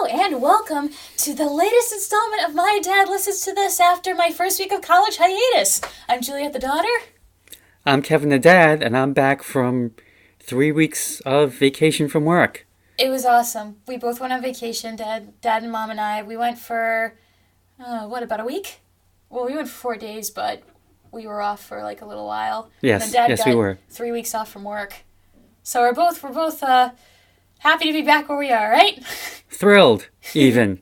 and welcome to the latest installment of My Dad Listens to This after my first week of college hiatus. I'm Juliet the daughter. I'm Kevin the dad, and I'm back from 3 weeks of vacation from work. It was awesome. We both went on vacation, Dad and Mom and I. We went for, about a week? Well, we went for 4 days, but we were off for like a little while. Yes, and Dad yes, got we were. 3 weeks off from work. So we're both happy to be back where we are, right? Thrilled, even.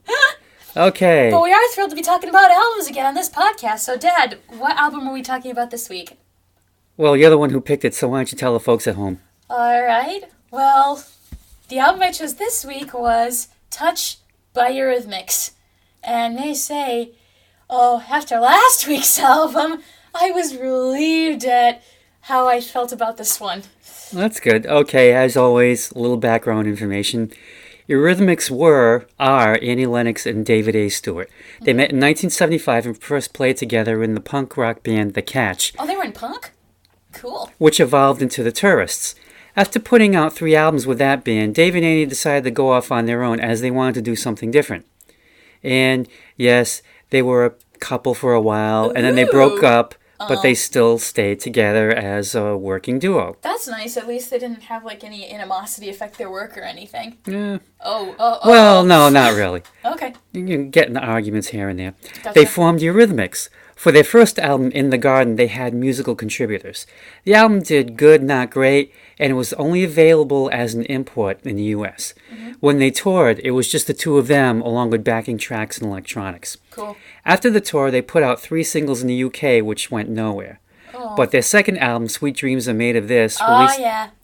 Okay. But we are thrilled to be talking about albums again on this podcast. So, Dad, what album are we talking about this week? Well, you're the one who picked it, so why don't you tell the folks at home? All right. Well, the album I chose this week was Touch by Eurythmics. And they say, after last week's album, I was relieved at how I felt about this one. That's good. Okay, as always, a little background information. Eurythmics are Annie Lennox and David A. Stewart. They met in 1975 and first played together in the punk rock band The Catch. Oh, they were in punk? Cool. Which evolved into The Tourists. After putting out 3 albums with that band, Dave and Annie decided to go off on their own as they wanted to do something different. And yes, they were a couple for a while, and then they broke up, but they still stayed together as a working duo. That's nice. At least they didn't have any animosity affect their work or anything. Yeah. Well, no, not really. Okay. You can get into arguments here and there. Gotcha. They formed Eurythmics. For their first album, In the Garden, they had musical contributors. The album did good, not great, and it was only available as an import in the U.S. Mm-hmm. When they toured, it was just the two of them, along with backing tracks and electronics. Cool. After the tour, they put out 3 singles in the U.K., which went nowhere. Oh. But their second album, Sweet Dreams Are Made of This,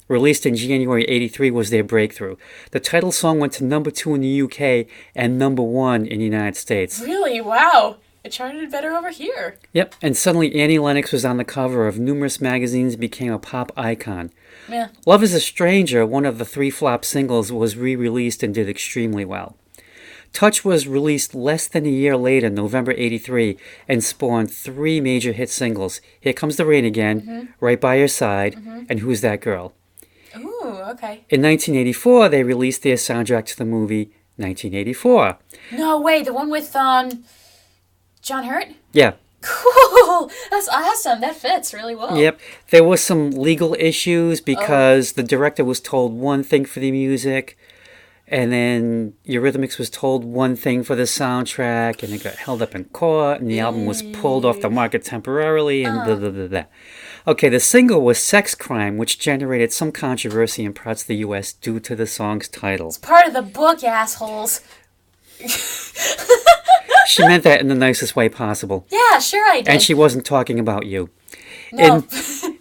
released in January '83, was their breakthrough. The title song went to number 2 in the U.K. and number 1 in the United States. Really? Wow. It charted better over here. Yep, and suddenly Annie Lennox was on the cover of numerous magazines and became a pop icon. Yeah. Love is a Stranger, one of the 3 flop singles, was re-released and did extremely well. Touch was released less than a year later, November '83, and spawned 3 major hit singles. Here Comes the Rain Again, Right by Your Side, and Who's That Girl? Ooh, okay. In 1984, they released their soundtrack to the movie 1984. No way, the one with John Hurt? Yeah. Cool! That's awesome. That fits really well. Yep. There was some legal issues because the director was told one thing for the music, and then Eurythmics was told one thing for the soundtrack, and it got held up in court, and the album was pulled off the market temporarily, and blah, blah, blah, blah. Okay, the single was Sex Crime, which generated some controversy in parts of the U.S. due to the song's title. It's part of the book, assholes. She meant that in the nicest way possible. Yeah, sure I did. And she wasn't talking about you. No.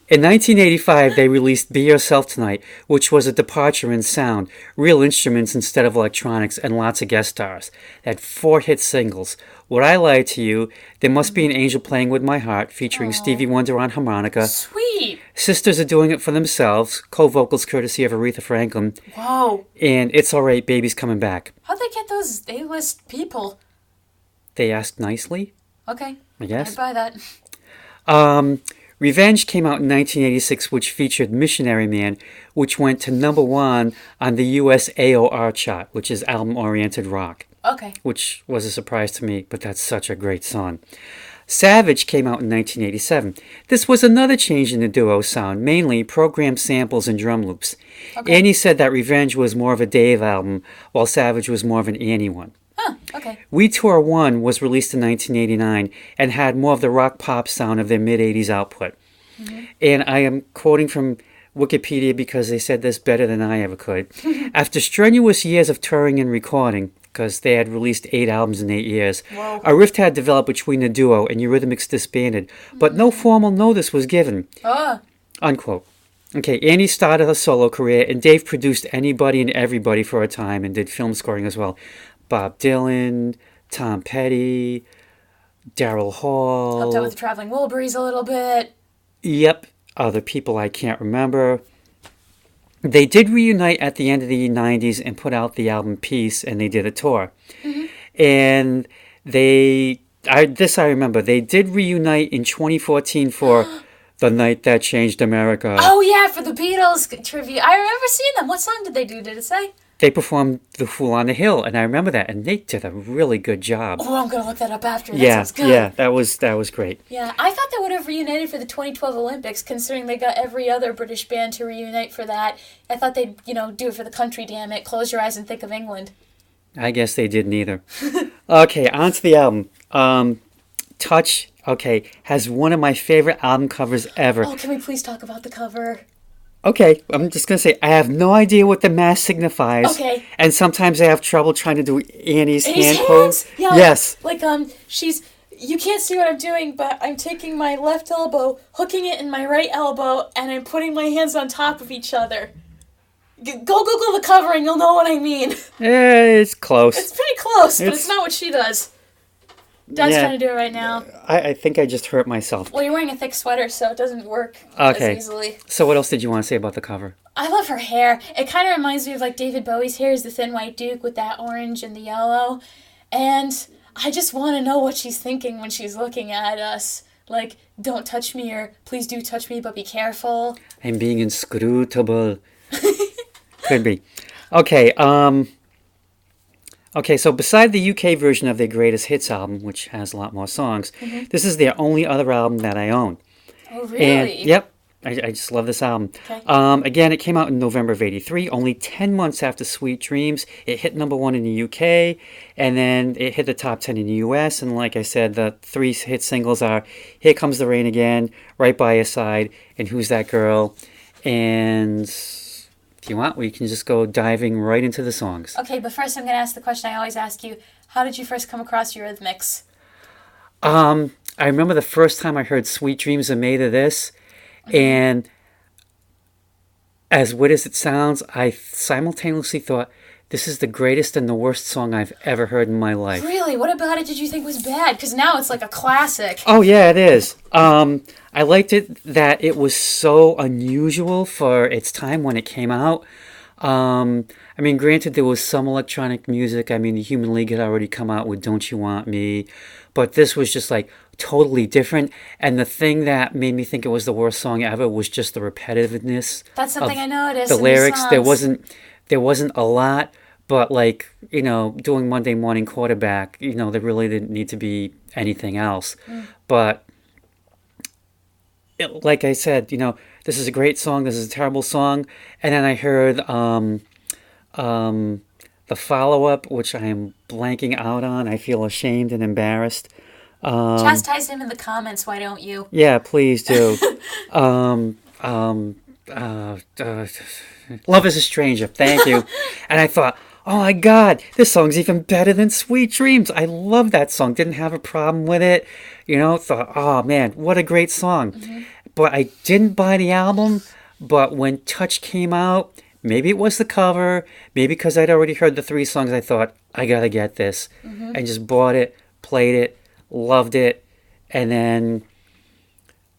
In 1985, they released Be Yourself Tonight, which was a departure in sound, real instruments instead of electronics, and lots of guest stars. They had 4 hit singles. Would I Lie to You, There Must Be an Angel Playing With My Heart, featuring Stevie Wonder on harmonica. Sweet. Sisters Are Doing It For Themselves, co-vocals courtesy of Aretha Franklin. Whoa. And It's Alright, Baby's Coming Back. How'd they get those A-list people? They asked nicely, Okay. I guess. I'd buy that. Revenge came out in 1986, which featured Missionary Man, which went to number 1 on the US AOR chart, which is album-oriented rock. Okay. Which was a surprise to me, but that's such a great song. Savage came out in 1987. This was another change in the duo sound, mainly programmed samples and drum loops. Okay. Annie said that Revenge was more of a Dave album, while Savage was more of an Annie one. Huh, okay. We Tour 1 was released in 1989 and had more of the rock-pop sound of their mid-'80s output. Mm-hmm. And I am quoting from Wikipedia because they said this better than I ever could. After strenuous years of touring and recording, because they had released 8 albums in 8 years, a rift had developed between the duo and Eurythmics disbanded, but no formal notice was given. Unquote. Okay, Annie started her solo career, and Dave produced Anybody and Everybody for a time and did film scoring as well. Bob Dylan, Tom Petty, Daryl Hall. Helped out with the Traveling Wilburys a little bit. Yep, other people I can't remember. They did reunite at the end of the 90s and put out the album Peace, and they did a tour. Mm-hmm. And I remember, they did reunite in 2014 for The Night That Changed America. Oh yeah, for the Beatles tribute. I remember seeing them. What song did they do? Did it say? they performed The Fool on the Hill, and I remember that, and they did a really good job. Oh, I'm going to look that up after. That sounds good. Yeah, that was great. Yeah, I thought they would have reunited for the 2012 Olympics, considering they got every other British band to reunite for that. I thought they'd, do it for the country, damn it. Close your eyes and think of England. I guess they didn't either. Okay, on to the album. Touch, has one of my favorite album covers ever. Oh, can we please talk about the cover? Okay, I'm just going to say, I have no idea what the mask signifies. Okay. And sometimes I have trouble trying to do Annie's hand hands? pose. Yeah, yes. You can't see what I'm doing, but I'm taking my left elbow, hooking it in my right elbow, and I'm putting my hands on top of each other. Go Google the cover and you'll know what I mean. It's close. It's pretty close, but it's not what she does. Dad's trying to do it right now. I think I just hurt myself. Well, you're wearing a thick sweater, so it doesn't work as easily. So what else did you want to say about the cover? I love her hair. It kind of reminds me of like David Bowie's hair, is the thin white duke with that orange and the yellow. And I just want to know what she's thinking when she's looking at us. Like, don't touch me, or please do touch me, but be careful. I'm being inscrutable. Could be. Okay, so beside the UK version of their Greatest Hits album, which has a lot more songs, this is their only other album that I own. Oh, really? And, yep, I just love this album. Okay. Again, it came out in November of '83, only 10 months after Sweet Dreams. It hit number 1 in the UK, and then it hit the top 10 in the US. And like I said, the 3 hit singles are Here Comes the Rain Again, Right by Your Side, and Who's That Girl? And if you want, we can just go diving right into the songs. Okay, but first I'm going to ask the question I always ask you. How did you first come across Eurythmics? I remember the first time I heard Sweet Dreams Are Made of This, and as weird as it sounds, I simultaneously thought, this is the greatest and the worst song I've ever heard in my life. Really? What about it did you think was bad? Because now it's like a classic. Oh, yeah, it is. I liked it that it was so unusual for its time when it came out. I mean, granted, there was some electronic music. I mean, the Human League had already come out with Don't You Want Me. But this was just like totally different. And the thing that made me think it was the worst song ever was just the repetitiveness. That's something I noticed. The lyrics, there wasn't a lot. But like, doing Monday Morning Quarterback, there really didn't need to be anything else. But like I said, this is a great song. This is a terrible song. And then I heard the follow-up, which I am blanking out on. I feel ashamed and embarrassed. Chastise him in the comments, why don't you? Yeah, please do. Love is a Stranger. Thank you. And I thought, oh my God, this song's even better than Sweet Dreams. I love that song. Didn't have a problem with it. Thought, oh man, what a great song. But I didn't buy the album. But when Touch came out, maybe it was the cover, maybe because I'd already heard the 3 songs, I thought, I gotta get this. And just bought it, played it, loved it. And then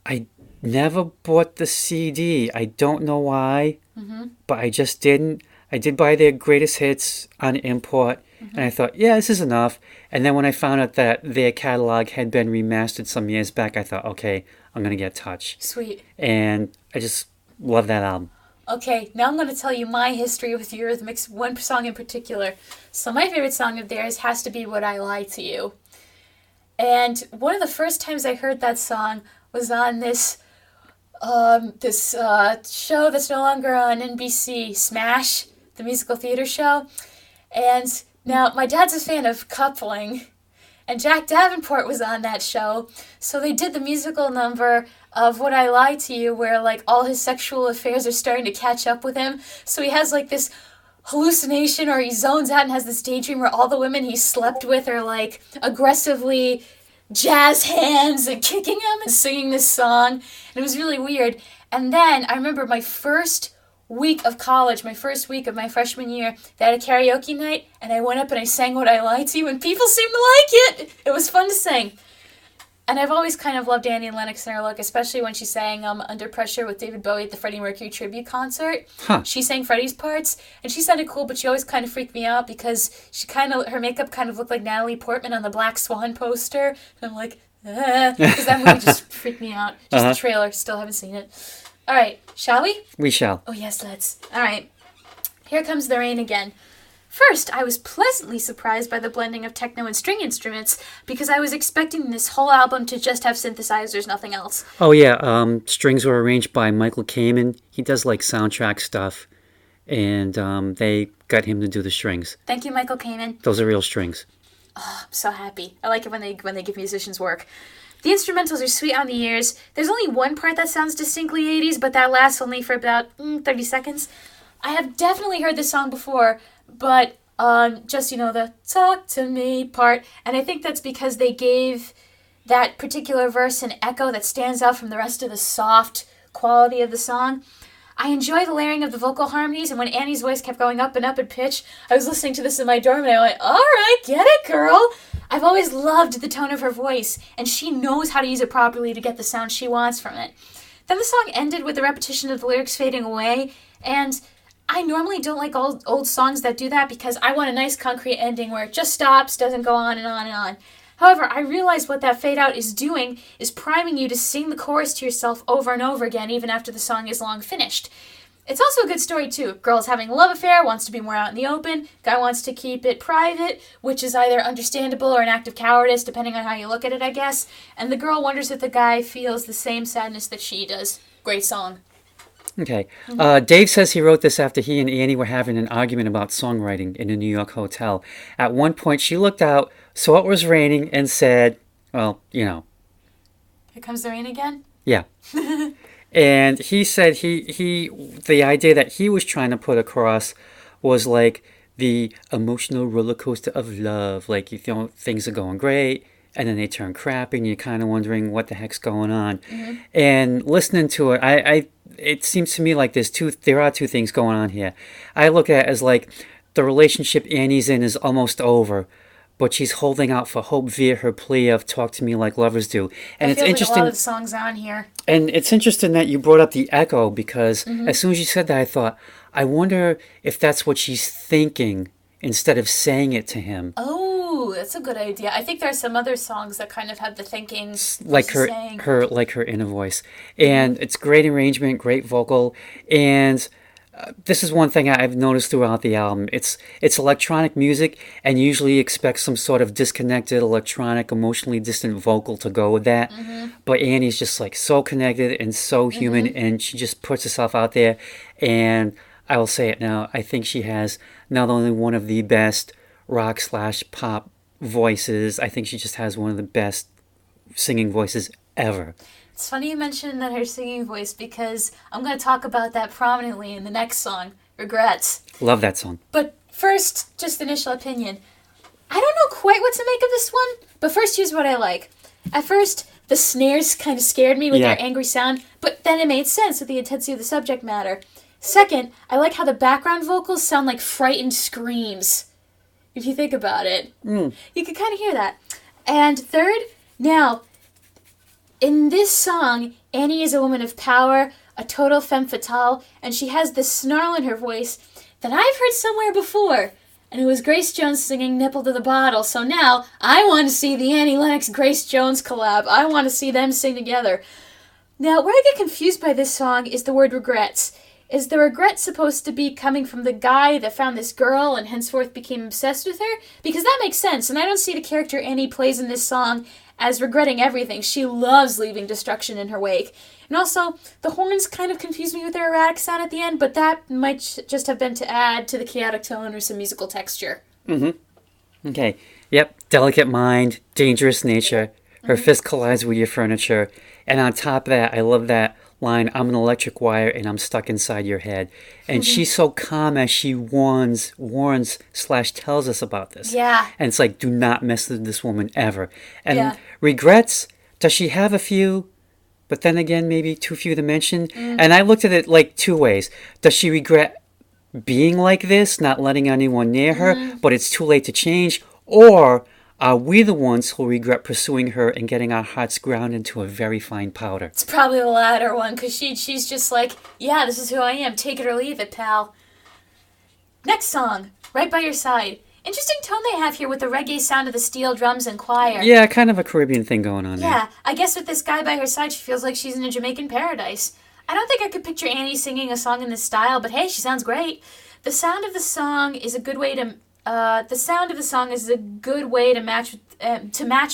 I never bought the CD. I don't know why, but I just didn't. I did buy their Greatest Hits on import, and I thought, yeah, this is enough. And then when I found out that their catalog had been remastered some years back, I thought, okay, I'm going to get Touch. Sweet. And I just love that album. Okay, now I'm going to tell you my history with Eurythmics, one song in particular. So my favorite song of theirs has to be Would I Lie to You. And one of the first times I heard that song was on this show that's no longer on NBC, Smash, the musical theater show. And now my dad's a fan of coupling, and Jack Davenport was on that show. So they did the musical number of Would I Lie to You, where like all his sexual affairs are starting to catch up with him. So he has like this hallucination, or he zones out and has this daydream where all the women he slept with are like aggressively jazz hands and kicking him and singing this song. And it was really weird. And then I remember my first week of college, my first week of my freshman year, they had a karaoke night, and I went up and I sang Would I Lie to You, and people seemed to like it. It was fun to sing. And I've always kind of loved Annie Lennox and her look, especially when she sang Under Pressure with David Bowie at the Freddie Mercury tribute concert. She sang Freddie's parts, and she sounded cool, but she always kind of freaked me out because her makeup kind of looked like Natalie Portman on the Black Swan poster. And I'm like, because that movie just freaked me out. Just the trailer, still haven't seen it. All right, shall we? We shall. Oh, yes, let's. All right. Here Comes the Rain Again. First, I was pleasantly surprised by the blending of techno and string instruments because I was expecting this whole album to just have synthesizers, nothing else. Oh yeah, strings were arranged by Michael Kamen. He does like soundtrack stuff, and they got him to do the strings. Thank you, Michael Kamen. Those are real strings. Oh, I'm so happy. I like it when they give musicians work. The instrumentals are sweet on the ears. There's only one part that sounds distinctly 80s, but that lasts only for about 30 seconds. I have definitely heard this song before, but just, the talk to me part. And I think that's because they gave that particular verse an echo that stands out from the rest of the soft quality of the song. I enjoy the layering of the vocal harmonies, and when Annie's voice kept going up and up in pitch, I was listening to this in my dorm, and I went, all right, get it, girl. I've always loved the tone of her voice, and she knows how to use it properly to get the sound she wants from it. Then the song ended with the repetition of the lyrics fading away, and I normally don't like old songs that do that because I want a nice concrete ending where it just stops, doesn't go on and on and on. However, I realize what that fade out is doing is priming you to sing the chorus to yourself over and over again even after the song is long finished. It's also a good story too. Girl's having a love affair, wants to be more out in the open, guy wants to keep it private, which is either understandable or an act of cowardice, depending on how you look at it, I guess. And the girl wonders if the guy feels the same sadness that she does. Great song. Okay. Dave says he wrote this after he and Annie were having an argument about songwriting in a New York hotel. At one point, she looked out, saw it was raining, and said, well, Here comes the rain again? Yeah. And he said the idea that he was trying to put across was like the emotional roller coaster of love. Like, things are going great, and then they turn crappy, and you're kind of wondering what the heck's going on. Mm-hmm. And listening to it, it seems to me like there are two things going on here. I look at it as like the relationship Annie's in is almost over, but she's holding out for hope via her plea of "talk to me like lovers do." And it's interesting. Like a lot of songs on here. And it's interesting that you brought up the echo because as soon as you said that, I thought, I wonder if that's what she's thinking instead of saying it to him. Oh, that's a good idea. I think there are some other songs that kind of have the thinking, like her inner voice, and it's great arrangement, great vocal, and this is one thing I've noticed throughout the album. It's electronic music, and usually expect some sort of disconnected, electronic, emotionally distant vocal to go with that. Mm-hmm. But Annie's just like so connected and so human, and she just puts herself out there. And I will say it now, I think she has not only one of the best rock/pop voices, I think she just has one of the best singing voices ever. It's funny you mentioned that her singing voice because I'm going to talk about that prominently in the next song, Regrets. Love that song. But first, just initial opinion. I don't know quite what to make of this one, but first here's what I like. At first, the snares kind of scared me with their angry sound, but then it made sense with the intensity of the subject matter. Second, I like how the background vocals sound like frightened screams. If you think about it. You can kind of hear that. And third, now, in this song, Annie is a woman of power, a total femme fatale, and she has this snarl in her voice that I've heard somewhere before. And it was Grace Jones singing Nipple to the Bottle. So now, I want to see the Annie Lennox-Grace Jones collab. I want to see them sing together. Now, where I get confused by this song is the word regrets. Is the regret supposed to be coming from the guy that found this girl and henceforth became obsessed with her? Because that makes sense, and I don't see the character Annie plays in this song as regretting everything. She loves leaving destruction in her wake. And also, the horns kind of confuse me with their erratic sound at the end, but that might just have been to add to the chaotic tone or some musical texture. Okay. Yep. Delicate mind, dangerous nature. Her fist collides with your furniture. And on top of that, I love that line, I'm an electric wire and I'm stuck inside your head. And she's so calm as she warns/tells us about this. Yeah. And it's like, do not mess with this woman ever. And regrets, does she have a few? But then again, maybe too few to mention. And I looked at it like two ways. Does she regret being like this, not letting anyone near her, but it's too late to change? Or are we the ones who regret pursuing her and getting our hearts ground into a very fine powder? It's probably the latter one, because she's just like, yeah, this is who I am. Take it or leave it, pal. Next song, Right by Your Side. Interesting tone they have here with the reggae sound of the steel drums and choir. Yeah, kind of a Caribbean thing going on there. Yeah, I guess with this guy by her side, she feels like she's in a Jamaican paradise. I don't think I could picture Annie singing a song in this style, but hey, she sounds great. The sound of the song is a good way to match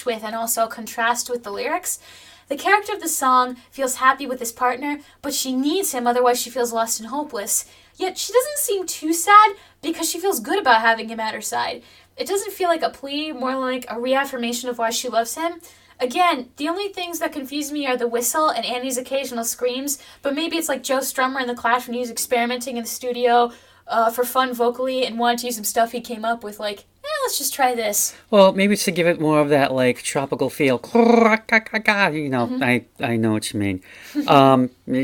with and also contrast with the lyrics. The character of the song feels happy with his partner, but she needs him, otherwise she feels lost and hopeless. Yet she doesn't seem too sad because she feels good about having him at her side. It doesn't feel like a plea, more like a reaffirmation of why she loves him. Again, the only things that confuse me are the whistle and Annie's occasional screams, but maybe it's like Joe Strummer in The Clash when he was experimenting in the studio for fun vocally and wanted to use some stuff he came up with, like, let's just try this. Well, maybe it's to give it more of that, like, tropical feel. You know, I know what you mean.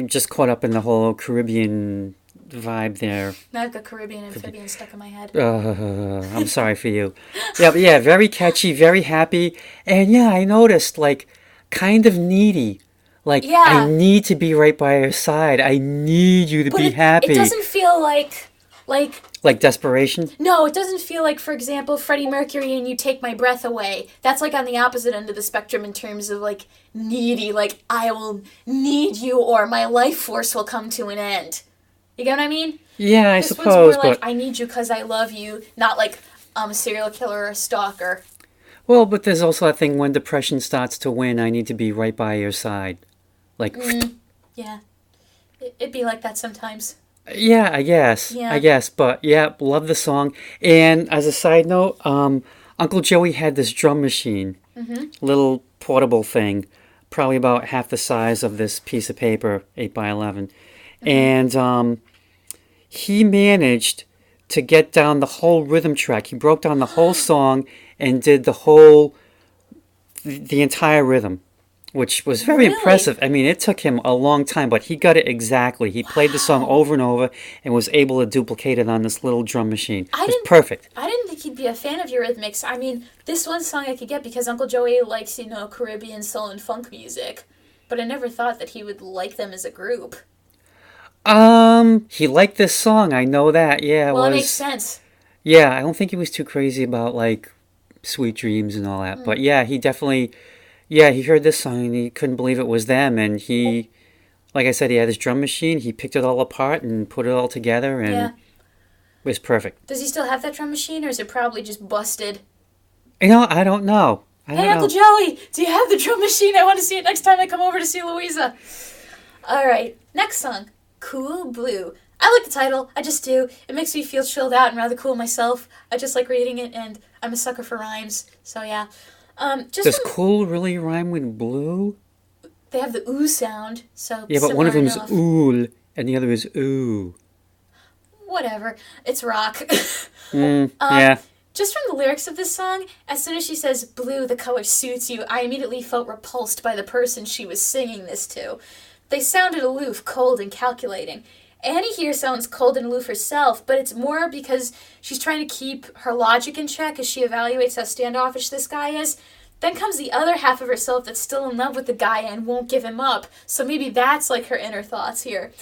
Just caught up in the whole Caribbean vibe there. Now I've got Caribbean amphibian stuck in my head. I'm sorry for you. Yeah, but yeah, very catchy, very happy. And yeah, I noticed, like, kind of needy. Like, Yeah. I need to be right by your side. I need you to be happy. It doesn't feel like... Like desperation? No, it doesn't feel like, for example, Freddie Mercury and You Take My Breath Away. That's like on the opposite end of the spectrum in terms of like needy, like I will need you or my life force will come to an end. You get what I mean? Yeah, I This suppose, one's more like but... I need you because I love you, not like I'm a serial killer or a stalker. Well, but there's also that thing when depression starts to win, I need to be right by your side. Like... Yeah. It'd be like that sometimes. Yeah, I guess. But yeah, love the song. And as a side note, Uncle Joey had this drum machine, little portable thing, probably about half the size of this piece of paper, 8 by 11. And he managed to get down the whole rhythm track. He broke down the whole song and did the entire rhythm, which was very impressive. I mean, it took him a long time, but he got it exactly. He played the song over and over and was able to duplicate it on this little drum machine. It was perfect. I didn't think he'd be a fan of Eurythmics. I mean, this one song I could get because Uncle Joey likes, Caribbean soul and funk music. But I never thought that he would like them as a group. He liked this song. I know that. Yeah, it makes sense. Yeah, I don't think he was too crazy about, like, Sweet Dreams and all that. But yeah, he definitely... Yeah, he heard this song and he couldn't believe it was them. And he, like I said, he had his drum machine. He picked it all apart and put it all together and it was perfect. Does he still have that drum machine or is it probably just busted? I don't know. Hey, Uncle Joey, do you have the drum machine? I want to see it next time I come over to see Louisa. All right, next song, Cool Blue. I like the title. I just do. It makes me feel chilled out and rather cool myself. I just like reading it and I'm a sucker for rhymes. So yeah. Does cool really rhyme with blue? They have the ooh sound, so yeah, but one of them is ool and the other is ooh. Whatever, it's rock. Yeah. Just from the lyrics of this song, as soon as she says blue, the color suits you, I immediately felt repulsed by the person she was singing this to. They sounded aloof, cold, and calculating. Annie here sounds cold and aloof herself, but it's more because she's trying to keep her logic in check as she evaluates how standoffish this guy is. Then comes the other half of herself that's still in love with the guy and won't give him up, so maybe that's like her inner thoughts here.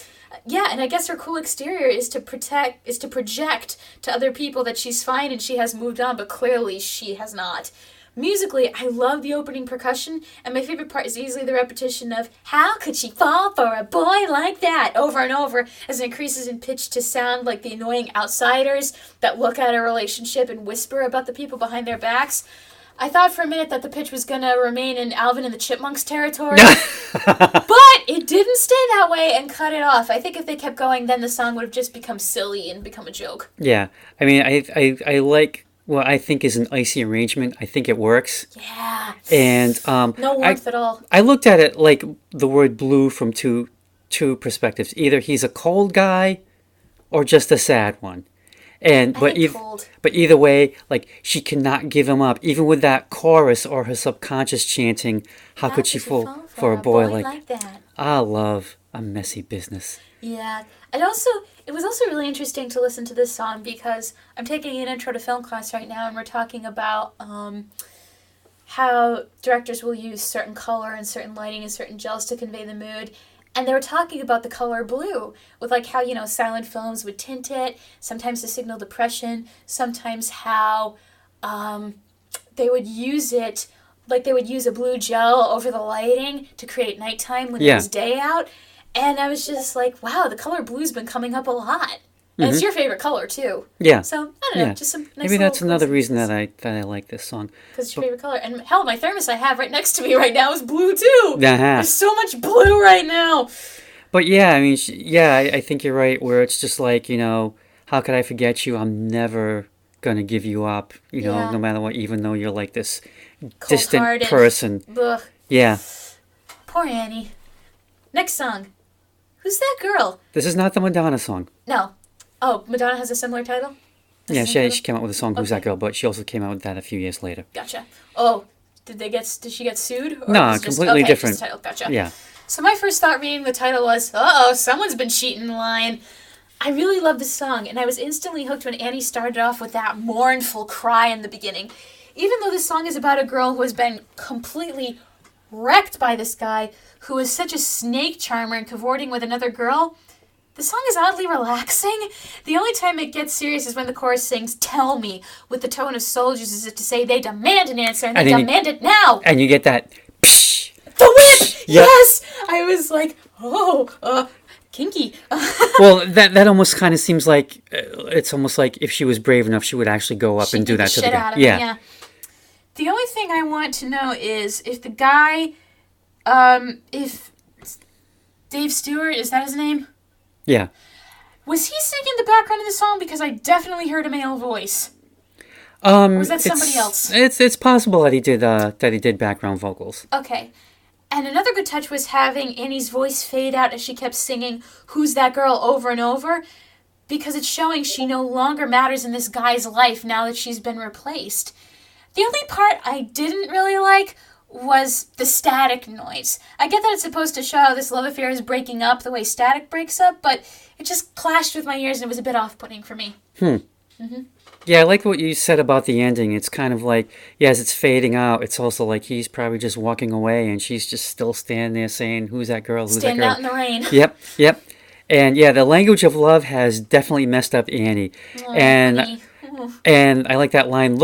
Yeah, and I guess her cool exterior is to project to other people that she's fine and she has moved on, but clearly she has not. Musically, I love the opening percussion, and my favorite part is easily the repetition of "How could she fall for a boy like that?" over and over as it increases in pitch to sound like the annoying outsiders that look at a relationship and whisper about the people behind their backs. I thought for a minute that the pitch was going to remain in Alvin and the Chipmunks territory, but it didn't stay that way and cut it off. I think if they kept going, then the song would have just become silly and become a joke. Yeah, I mean, I like... Well, I think is an icy arrangement. I think it works. Yeah. And no warmth at all. I looked at it like the word blue from two perspectives. Either he's a cold guy or just a sad one. But either way, like she cannot give him up. Even with that chorus or her subconscious chanting, how could she fall for a boy like that? I love a messy business. Yeah. It was also really interesting to listen to this song because I'm taking an intro to film class right now and we're talking about how directors will use certain color and certain lighting and certain gels to convey the mood. And they were talking about the color blue with like how, silent films would tint it, sometimes to signal depression, sometimes how they would use it, like they would use a blue gel over the lighting to create nighttime when it was day out. And I was just like, wow, the color blue's been coming up a lot. And it's your favorite color, too. Yeah. So, I don't know, just some nice Maybe that's little another reason coincidences. that I like this song. Because it's your favorite color. And hell, my thermos I have right next to me right now is blue, too. Uh-huh. There's so much blue right now. But yeah, I mean, I think you're right, where it's just like, how could I forget you? I'm never going to give you up, no matter what, even though you're like this distant Cold-hearted person. Ugh. Yeah. Poor Annie. Next song. Who's that girl? This is not the Madonna song. No. Oh, Madonna has a similar title? Yeah, she came out with a song, Who's That Girl? But she also came out with that a few years later. Gotcha. Oh, did she get sued? Or No, was it completely different. Just title. Gotcha. Yeah. So my first thought reading the title was, uh-oh, someone's been cheating in line. I really love this song, and I was instantly hooked when Annie started off with that mournful cry in the beginning. Even though this song is about a girl who has been completely wrecked by this guy, who is such a snake charmer and cavorting with another girl, the song is oddly relaxing. The only time it gets serious is when the chorus sings, "Tell me," with the tone of soldiers as if to say they demand an answer, and they demand it now. And you get that, psh. The whip! Yep. Yes! I was like, kinky. Well, that almost kind of seems like, it's almost like if she was brave enough, she would actually go up and do that to the guy. Yeah. The only thing I want to know is if the guy, if Dave Stewart, is that his name? Yeah. Was he singing the background of the song? Because I definitely heard a male voice. Or was that somebody else? It's possible that he did background vocals. Okay. And another good touch was having Annie's voice fade out as she kept singing "Who's That Girl" over and over, because it's showing she no longer matters in this guy's life now that she's been replaced. The only part I didn't really like was the static noise. I get that it's supposed to show how this love affair is breaking up the way static breaks up, but it just clashed with my ears and it was a bit off-putting for me. Yeah, I like what you said about the ending. It's kind of like, as it's fading out, it's also like he's probably just walking away and she's just still standing there saying, "Who's that girl? Who's Standing that girl?" out in the rain. Yep. And yeah, the language of love has definitely messed up Annie. Oh, and honey. and I like that line.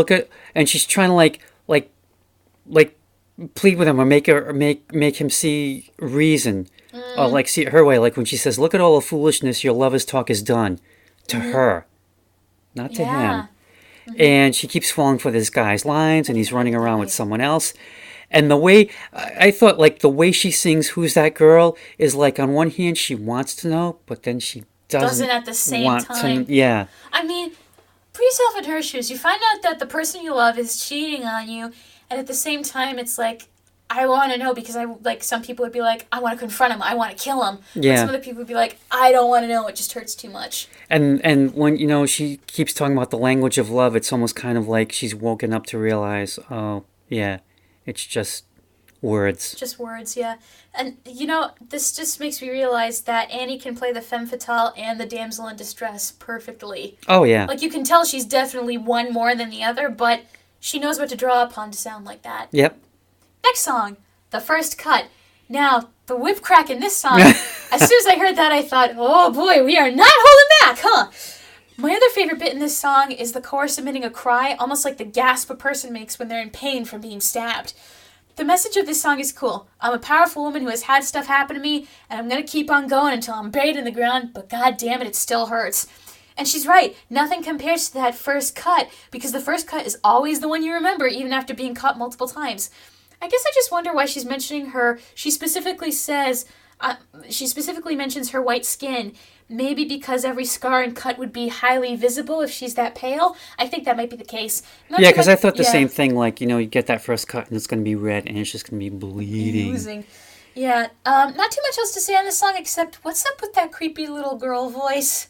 And she's trying to like plead with him or make him see reason, or like see it her way. Like when she says, "Look at all the foolishness your lover's talk has done," to her, not to him. And she keeps falling for this guy's lines, and he's running around with someone else. And the way I thought, like the way she sings "Who's That Girl" is like on one hand she wants to know, but then she doesn't at the same want time. to. Yeah. I mean, put yourself in her shoes. You find out that the person you love is cheating on you, and at the same time, it's like, I want to know, because some people would be like, I want to confront him, I want to kill him. Yeah. But some other people would be like, I don't want to know, it just hurts too much. And when she keeps talking about the language of love, it's almost kind of like she's woken up to realize, oh yeah, it's just words. Just words, yeah. And this just makes me realize that Annie can play the femme fatale and the damsel in distress perfectly. Oh yeah. Like, you can tell she's definitely one more than the other, but she knows what to draw upon to sound like that. Yep. Next song, The First Cut. Now, the whip crack in this song, as soon as I heard that, I thought, oh boy, we are not holding back, huh? My other favorite bit in this song is the chorus emitting a cry, almost like the gasp a person makes when they're in pain from being stabbed. The message of this song is cool. I'm a powerful woman who has had stuff happen to me, and I'm going to keep on going until I'm buried in the ground, but god damn it still hurts. And she's right, nothing compares to that first cut, because the first cut is always the one you remember, even after being cut multiple times. I guess I just wonder why she's mentioning her. She specifically mentions her white skin. Maybe because every scar and cut would be highly visible if she's that pale. I think that might be the case. Yeah, because I thought the same thing. Like, you get that first cut and it's going to be red and it's just going to be bleeding. Losing. Yeah. Not too much else to say on this song except, what's up with that creepy little girl voice?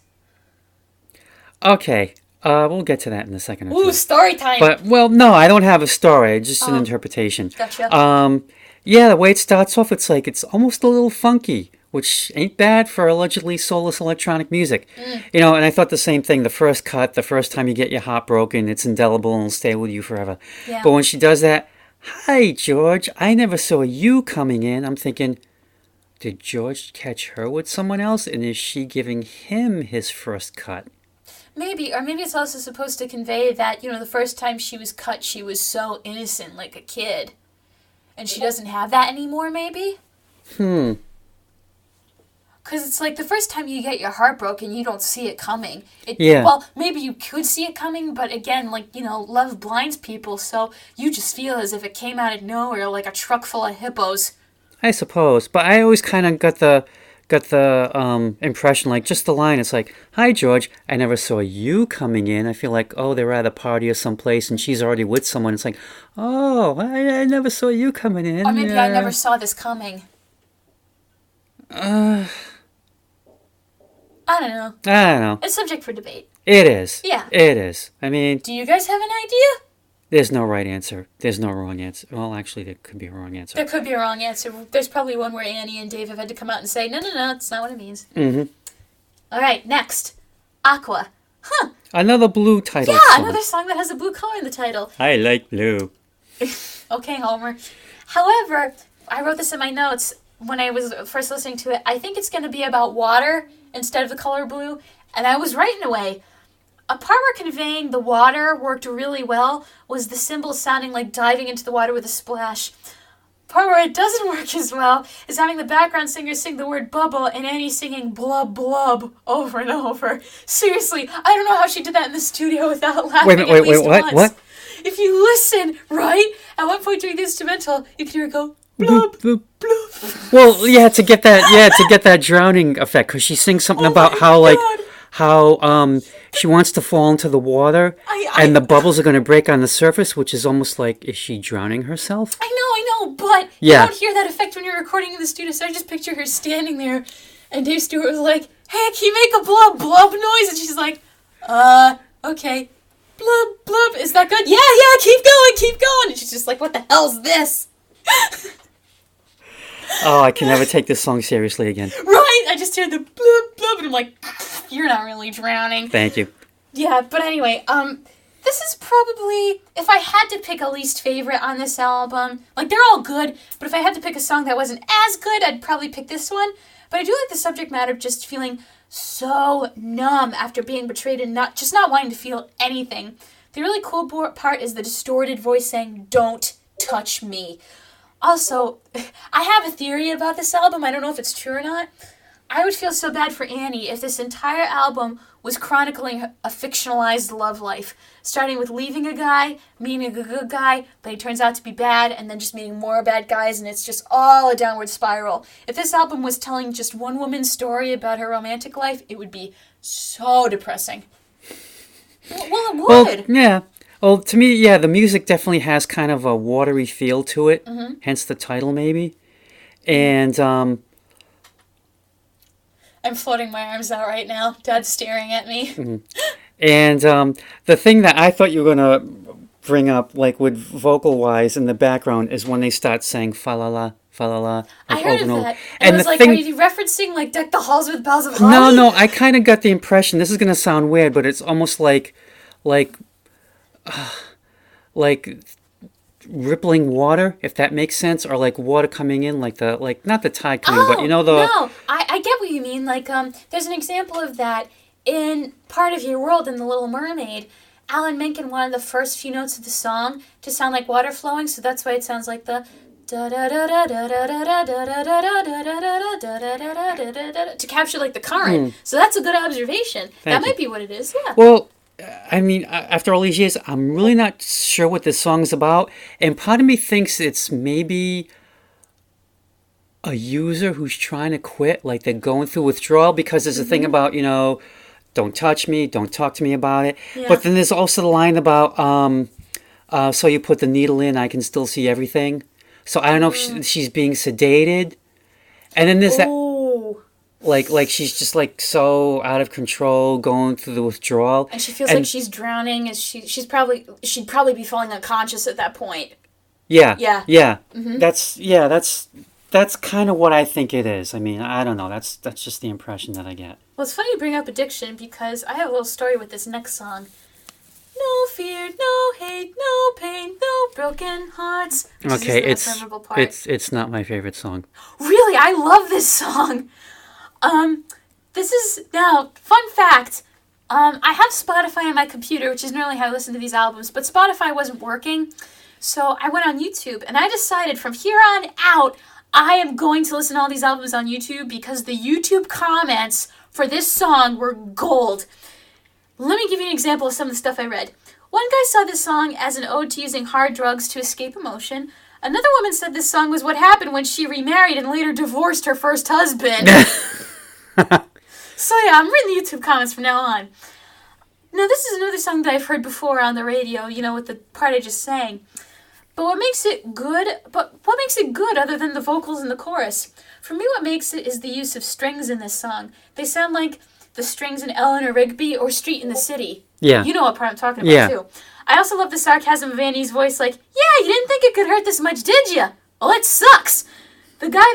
Okay. We'll get to that in a second or two. Ooh, story time. But, well, no, I don't have a story. Just an interpretation. Gotcha. Yeah, the way it starts off, it's like, it's almost a little funky, which ain't bad for allegedly soulless electronic music. And I thought the same thing. The first cut, the first time you get your heart broken, it's indelible and will stay with you forever. Yeah. But when she does that, "Hi, George, I never saw you coming in," I'm thinking, did George catch her with someone else? And is she giving him his first cut? Maybe, or maybe it's also supposed to convey that, the first time she was cut, she was so innocent, like a kid. And she doesn't have that anymore, maybe? Could Because it's like the first time you get your heart broken, you don't see it coming. Yeah. Well, maybe you could see it coming, but again, like, love blinds people, so you just feel as if it came out of nowhere like a truck full of hippos. I suppose. But I always kind of got the impression, like, just the line, it's like, "Hi, George, I never saw you coming in." I feel like, oh, they're at a party or someplace, and she's already with someone. It's like, oh, I never saw you coming in. Or maybe I never saw this coming. I don't know. It's subject for debate. It is. Yeah. It is. I mean... Do you guys have an idea? There's no right answer. There's no wrong answer. Well, actually, there could be a wrong answer. There could be a wrong answer. There's probably one where Annie and Dave have had to come out and say, no, that's not what it means. Mm-hmm. All right, next. Aqua. Huh. Another blue title song. Another song that has a blue color in the title. I like blue. Okay, Homer. However, I wrote this in my notes when I was first listening to it. I think it's going to be about water instead of the color blue, and I was right in a way. A part where conveying the water worked really well was the cymbals sounding like diving into the water with a splash. Part where it doesn't work as well is having the background singer sing the word bubble and Annie singing blub blub over and over. Seriously, I don't know how she did that in the studio without laughing at least once. What? If you listen, right, at one point during the instrumental, you can hear it go blub, blub, blub. Well, to get that drowning effect, because she sings something about how she wants to fall into the water, and the bubbles are going to break on the surface, which is almost like, is she drowning herself? I know, but you don't hear that effect when you're recording in the studio, so I just picture her standing there, and Dave Stewart was like, "Hey, can you make a blub blub noise?" And she's like, okay, blub blub, is that good? Yeah, keep going, and she's just like, what the hell's this? Oh, I can never take this song seriously again. Right? I just heard the blub blub, and I'm like, you're not really drowning. Thank you. Yeah, but anyway, this is probably, if I had to pick a least favorite on this album, like, they're all good, but if I had to pick a song that wasn't as good, I'd probably pick this one. But I do like the subject matter of just feeling so numb after being betrayed and not wanting to feel anything. The really cool part is the distorted voice saying, "Don't touch me." Also, I have a theory about this album. I don't know if it's true or not. I would feel so bad for Annie if this entire album was chronicling a fictionalized love life, starting with leaving a guy, meeting a good guy, but he turns out to be bad, and then just meeting more bad guys, and it's just all a downward spiral. If this album was telling just one woman's story about her romantic life, it would be so depressing. Well, it would. Well, yeah. Well, to me, the music definitely has kind of a watery feel to it, hence the title, maybe. And, I'm floating my arms out right now. Dad's staring at me. Mm-hmm. And the thing that I thought you were going to bring up, like with vocal-wise in the background, is when they start saying fa-la-la, fa-la-la. I heard of that. And it was like, are you referencing, like, Deck the Halls with Bells of No, Holly? no, I kind of got the impression, this is going to sound weird, but it's almost like rippling water, if that makes sense, or like water coming in, like not the tide coming, but No, I get what you mean. Like, there's an example of that in Part of Your World in The Little Mermaid. Alan Menken wanted the first few notes of the song to sound like water flowing, so that's why it sounds like the to capture like the current. So that's a good observation. That might be what it is. Yeah. Well, I mean, after all these years, I'm really not sure what this song's about. And part of me thinks it's maybe a user who's trying to quit, like they're going through withdrawal, because there's a thing about, don't touch me, don't talk to me about it. Yeah. But then there's also the line about, so you put the needle in, I can still see everything. So I don't know if she's being sedated. And then there's that... Like she's just like so out of control, going through the withdrawal, and she feels like she's drowning. She'd probably be falling unconscious at that point. Yeah. Mm-hmm. That's kind of what I think it is. I mean, I don't know. That's just the impression that I get. Well, it's funny you bring up addiction because I have a little story with this next song. No fear, no hate, no pain, no broken hearts. Okay, it's not my favorite song. Really, I love this song. This is, now, fun fact, I have Spotify on my computer, which is normally how I listen to these albums, but Spotify wasn't working, so I went on YouTube, and I decided from here on out, I am going to listen to all these albums on YouTube because the YouTube comments for this song were gold. Let me give you an example of some of the stuff I read. One guy saw this song as an ode to using hard drugs to escape emotion. Another woman said this song was what happened when she remarried and later divorced her first husband. So yeah, I'm reading the YouTube comments from now on. Now this is another song that I've heard before on the radio, with the part I just sang. But what makes it good other than the vocals and the chorus? For me, what makes it is the use of strings in this song. They sound like the strings in Eleanor Rigby or Street in the City. Yeah. You know what part I'm talking about, too. I also love the sarcasm of Annie's voice, like, yeah, you didn't think it could hurt this much, did you? Well, it sucks. The guy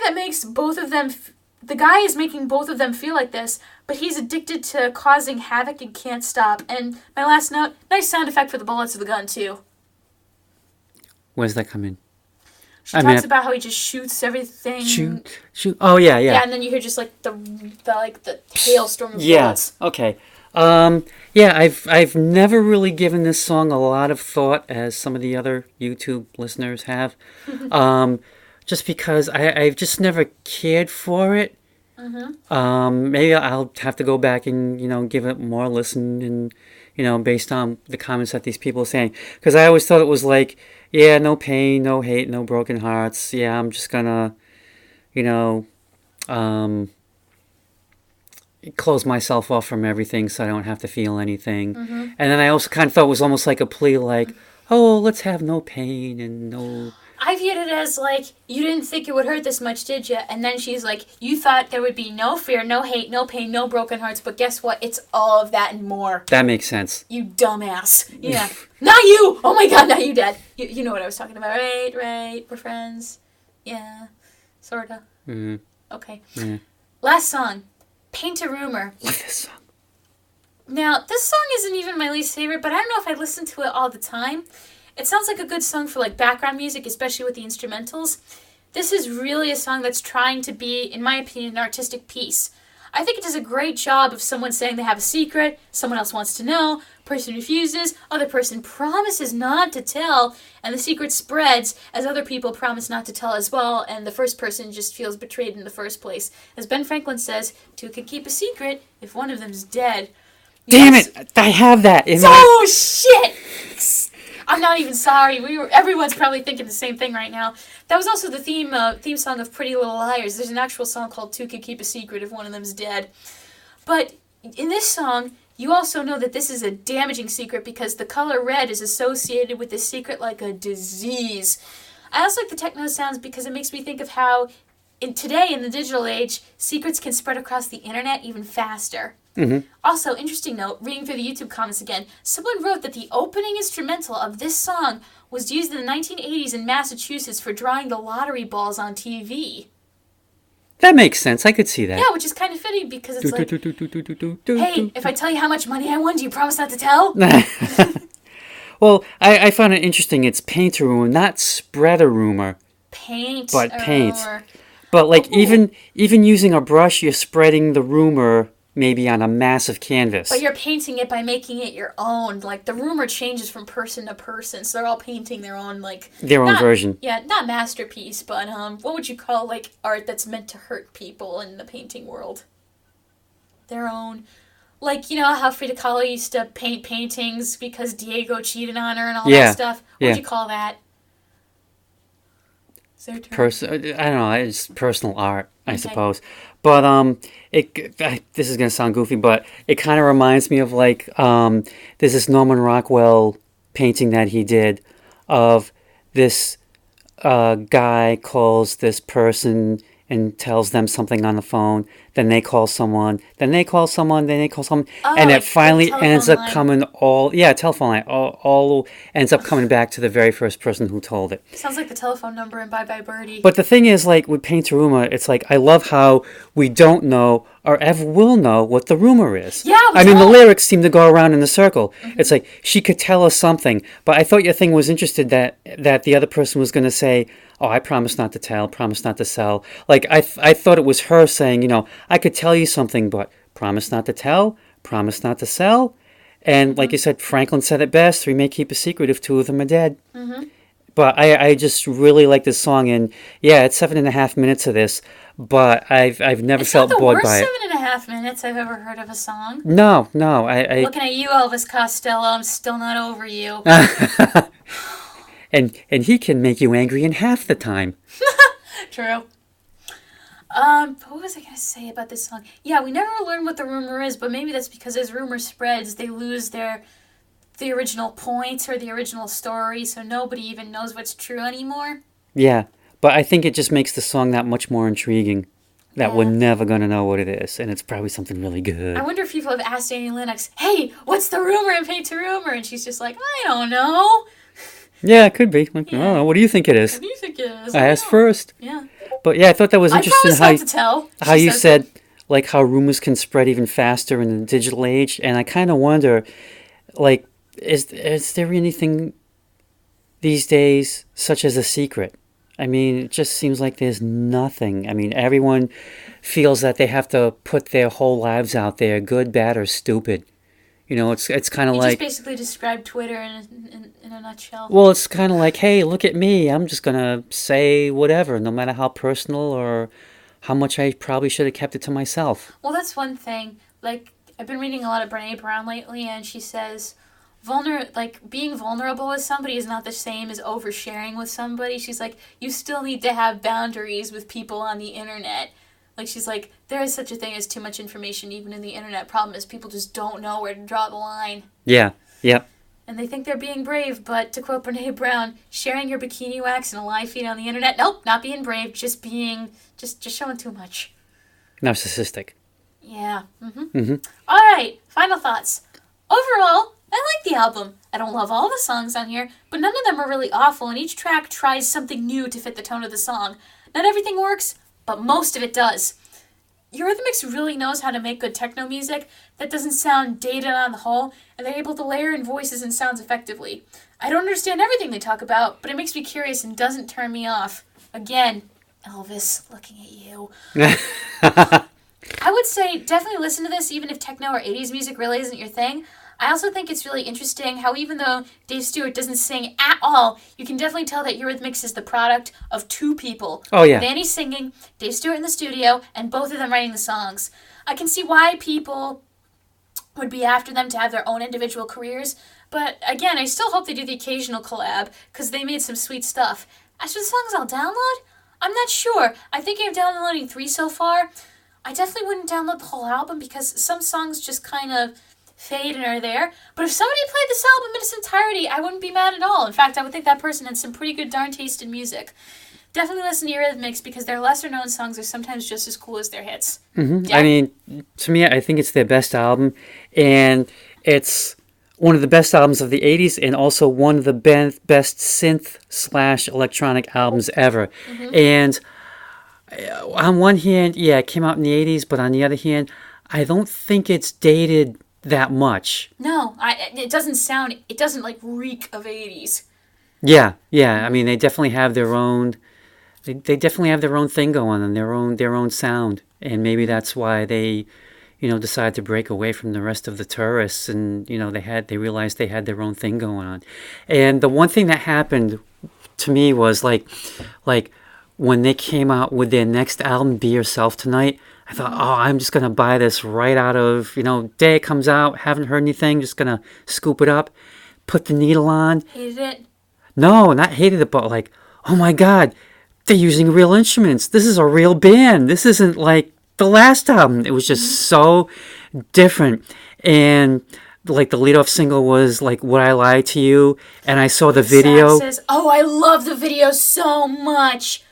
is making both of them feel like this, but he's addicted to causing havoc and can't stop. And my last note, nice sound effect for the bullets of the gun, too. Where's that come in? She talks about how he just shoots everything. Shoot. Oh, yeah. Yeah, and then you hear just like the hailstorm of bullets. Okay. I've never really given this song a lot of thought, as some of the other YouTube listeners have. Just because I've just never cared for it. Mm-hmm. Maybe I'll have to go back and, give it more listen and, based on the comments that these people are saying. Because I always thought it was like, yeah, no pain, no hate, no broken hearts. Yeah, I'm just gonna, close myself off from everything so I don't have to feel anything. Mm-hmm. And then I also kind of thought it was almost like a plea, like, oh, let's have no pain and no... I viewed it as like, you didn't think it would hurt this much, did you? And then she's like, you thought there would be no fear, no hate, no pain, no broken hearts, but guess what? It's all of that and more. That makes sense. You dumbass. Yeah. Not you! Oh my god, now you dead. You know what I was talking about, right? We're friends. Yeah. Sorta. Mm-hmm. Okay. Yeah. Last song. Paint a Rumor. Love this song. Now, this song isn't even my least favorite, but I don't know if I listen to it all the time. It sounds like a good song for like background music, especially with the instrumentals. This is really a song that's trying to be, in my opinion, an artistic piece. I think it does a great job of someone saying they have a secret, someone else wants to know, person refuses, other person promises not to tell, and the secret spreads as other people promise not to tell as well, and the first person just feels betrayed in the first place. As Ben Franklin says, two can keep a secret if one of them's dead. Damn it! I have that in my... shit! I'm not even sorry. Everyone's probably thinking the same thing right now. That was also the theme song of Pretty Little Liars. There's an actual song called Two Can Keep a Secret If One of Them's Dead. But in this song, you also know that this is a damaging secret because the color red is associated with this secret like a disease. I also like the techno sounds because it makes me think of how today in the digital age, secrets can spread across the internet even faster. Mm-hmm. Also, interesting note, reading through the YouTube comments again, someone wrote that the opening instrumental of this song was used in the 1980s in Massachusetts for drawing the lottery balls on TV. That makes sense. I could see that. Yeah, which is kind of fitting because it's like, hey, if I tell you how much money I won, do you promise not to tell? Well, I found it interesting. It's paint a rumor, not spread a rumor. Paint. But like even using a brush, you're spreading the rumor maybe on a massive canvas. But you're painting it by making it your own. Like, the rumor changes from person to person, so they're all painting their own, like... Their own version. Yeah, not masterpiece, but, what would you call, like, art that's meant to hurt people in the painting world? Their own... Like, you know how Frida Kahlo used to paint paintings because Diego cheated on her and all that stuff? What would you call that? Is there a term? I don't know, it's personal art, I suppose. But this is gonna sound goofy, but it kind of reminds me of like there's this Norman Rockwell painting that he did of this guy calls this person and tells them something on the phone. Then they call someone. Then they call someone. Then they call someone. And it finally ends up coming telephone line. All ends up coming back to the very first person who told it. Sounds like the telephone number in Bye Bye Birdie. But the thing is, like, with Paint a Rumor, it's like, I love how we don't know or ever will know what the rumor is. Yeah, I mean, the lyrics seem to go around in a circle. Mm-hmm. It's like, she could tell us something. But I thought your thing was interested that the other person was going to say, oh, I promise not to tell, promise not to sell. Like, I thought it was her saying, I could tell you something, but promise not to tell, promise not to sell. And like you said, Franklin said it best, we may keep a secret if two of them are dead. Mm-hmm. But I just really like this song, and yeah, it's 7.5 minutes of this, but I've never It's not felt the bored worst by it. 7.5 minutes I've ever heard of a song. No, no, I Looking at you, Elvis Costello, I'm still not over you. and he can make you angry in half the time. True. What was I gonna say about this song? Yeah, we never learn what the rumor is, but maybe that's because as rumor spreads, they lose the original point or the original story, so nobody even knows what's true anymore. Yeah, but I think it just makes the song that much more intriguing. That we're Yeah. never gonna know what it is, and it's probably something really good. I wonder if people have asked Annie Lennox, "Hey, what's the rumor in Paint to Rumor?" And she's just like, "I don't know. Yeah, it could be. Like, I Yeah. don't know. What do you think it is? What do you think it is?" I asked first. Yeah. But yeah, I thought that was I interesting promise not to tell. how She you says said like how rumors can spread even faster in the digital age, and I kind of wonder, like, is there anything these days such as a secret? I mean, it just seems like there's nothing. I mean, everyone feels that they have to put their whole lives out there, good, bad, or stupid. You know, it's kind of You like, just basically described Twitter in a nutshell. well, it's kind of like, hey, look at me. I'm just gonna say whatever, no matter how personal or how much I probably should have kept it to myself. Well, that's one thing. Like, I've been reading a lot of Brene Brown lately, and she says, being vulnerable with somebody is not the same as oversharing with somebody. She's like, you still need to have boundaries with people on the internet. Like, she's like, there is such a thing as too much information even in the internet. Problem is people just don't know where to draw the line. Yeah, yep. And they think they're being brave, but to quote Brene Brown, sharing your bikini wax in a live feed on the internet, nope, not being brave, just showing too much. Narcissistic. Yeah. Mm-hmm. All right, final thoughts. Overall, I like the album. I don't love all the songs on here, but none of them are really awful, and each track tries something new to fit the tone of the song. Not everything works, but most of it does. Eurythmics really knows how to make good techno music that doesn't sound dated on the whole, and they're able to layer in voices and sounds effectively. I don't understand everything they talk about, but it makes me curious and doesn't turn me off. Again, Elvis, looking at you. I would say definitely listen to this even if techno or 80s music really isn't your thing. I also think it's really interesting how even though Dave Stewart doesn't sing at all, you can definitely tell that Eurythmics is the product of two people. Oh, yeah. Danny singing, Dave Stewart in the studio, and both of them writing the songs. I can see why people would be after them to have their own individual careers, but again, I still hope they do the occasional collab, because they made some sweet stuff. As for the songs I'll download, I'm not sure. I'm thinking of downloading 3 so far. I definitely wouldn't download the whole album because some songs just kind of fade and are there. But if somebody played this album in its entirety, I wouldn't be mad at all. In fact, I would think that person had some pretty good darn taste in music. Definitely listen to Eurythmics because their lesser known songs are sometimes just as cool as their hits. Mm-hmm. Yeah. I mean, to me, I think it's their best album, and it's one of the best albums of the 80s and also one of the best synth/electronic albums ever. Mm-hmm. And on one hand, yeah, it came out in the 80s, but on the other hand, I don't think it's dated that much. No, it doesn't like reek of 80s. Yeah. I mean, they definitely have their own. They definitely have their own thing going on, their own sound, and maybe that's why they, decided to break away from the rest of the tourists, and they realized they had their own thing going on. And the one thing that happened to me was like when they came out with their next album, Be Yourself Tonight. I thought, I'm just gonna buy this right out of, day it comes out, haven't heard anything, just gonna scoop it up, put the needle on. Hated it? No, not hated it, but like, oh my God, they're using real instruments. This is a real band. This isn't like the last album. It was just so different. And like the lead-off single was like Would I Lie to You? And I saw the video. Says, I love the video so much.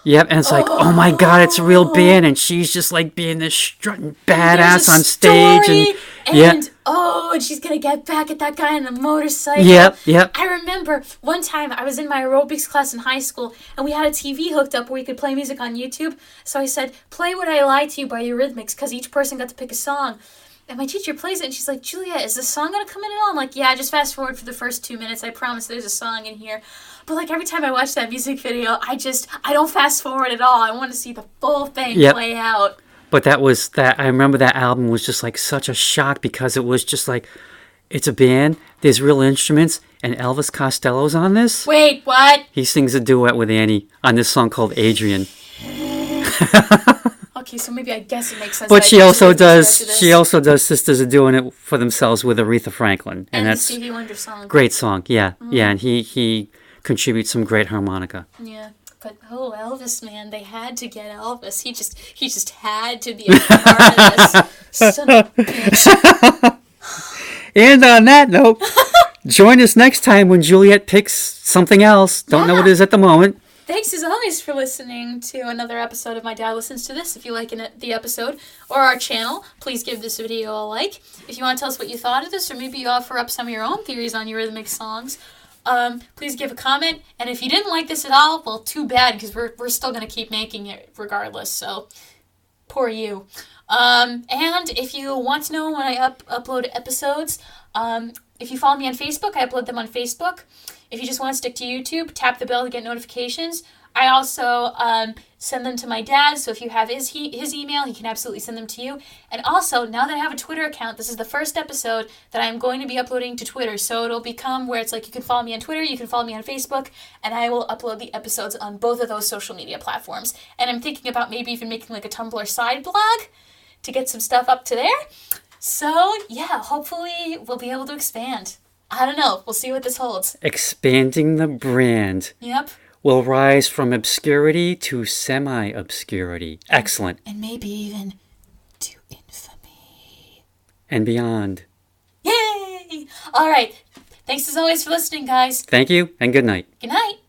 Yep, and it's like, oh my God, it's a real band, and she's just like being this strutting badass on stage, and she's gonna get back at that guy on the motorcycle. Yep. I remember one time I was in my aerobics class in high school, and we had a TV hooked up where we could play music on YouTube. So I said, "Play Would I Lie to You" by Eurythmics, because each person got to pick a song. And my teacher plays it, and she's like, "Juliet, is the song gonna come in at all?" I'm like, "Yeah, just fast forward for the first 2 minutes. I promise there's a song in here." But like every time I watch that music video, I don't fast forward at all. I want to see the full thing play out. But I remember that album was just like such a shock because it was just like, it's a band, there's real instruments, And Elvis Costello's on this? Wait, what? He sings a duet with Annie on this song called Adrian. Okay, so maybe I guess it makes sense. But that she I also actually listened to does. this. She also does "Sisters Are Doing It for Themselves" with Aretha Franklin, And that's the Stevie Wonder song. great song. Yeah, yeah, and he contributes some great harmonica. Yeah, but Elvis, man, they had to get Elvis. He just had to be a part of this. Son of a bitch. And on that note, join us next time when Juliet picks something else. Don't know what it is at the moment. Thanks as always for listening to another episode of My Dad Listens to This. If you like the episode or our channel, please give this video a like. If you want to tell us what you thought of this, or maybe you offer up some of your own theories on Eurythmics songs, please give a comment. And if you didn't like this at all, well, too bad, because we're still going to keep making it regardless. So, poor you. And if you want to know when I upload episodes, if you follow me on Facebook, I upload them on Facebook. If you just want to stick to YouTube, tap the bell to get notifications. I also send them to my dad, so if you have his email, he can absolutely send them to you. And also, now that I have a Twitter account, this is the first episode that I'm going to be uploading to Twitter, so it'll become where it's like you can follow me on Twitter, you can follow me on Facebook, and I will upload the episodes on both of those social media platforms. And I'm thinking about maybe even making like a Tumblr side blog to get some stuff up to there. So, yeah, hopefully we'll be able to expand. I don't know. We'll see what this holds. Expanding the brand. Yep. Will rise from obscurity to semi-obscurity. Excellent. And maybe even to infamy. And beyond. Yay! All right. Thanks as always for listening, guys. Thank you, and good night. Good night.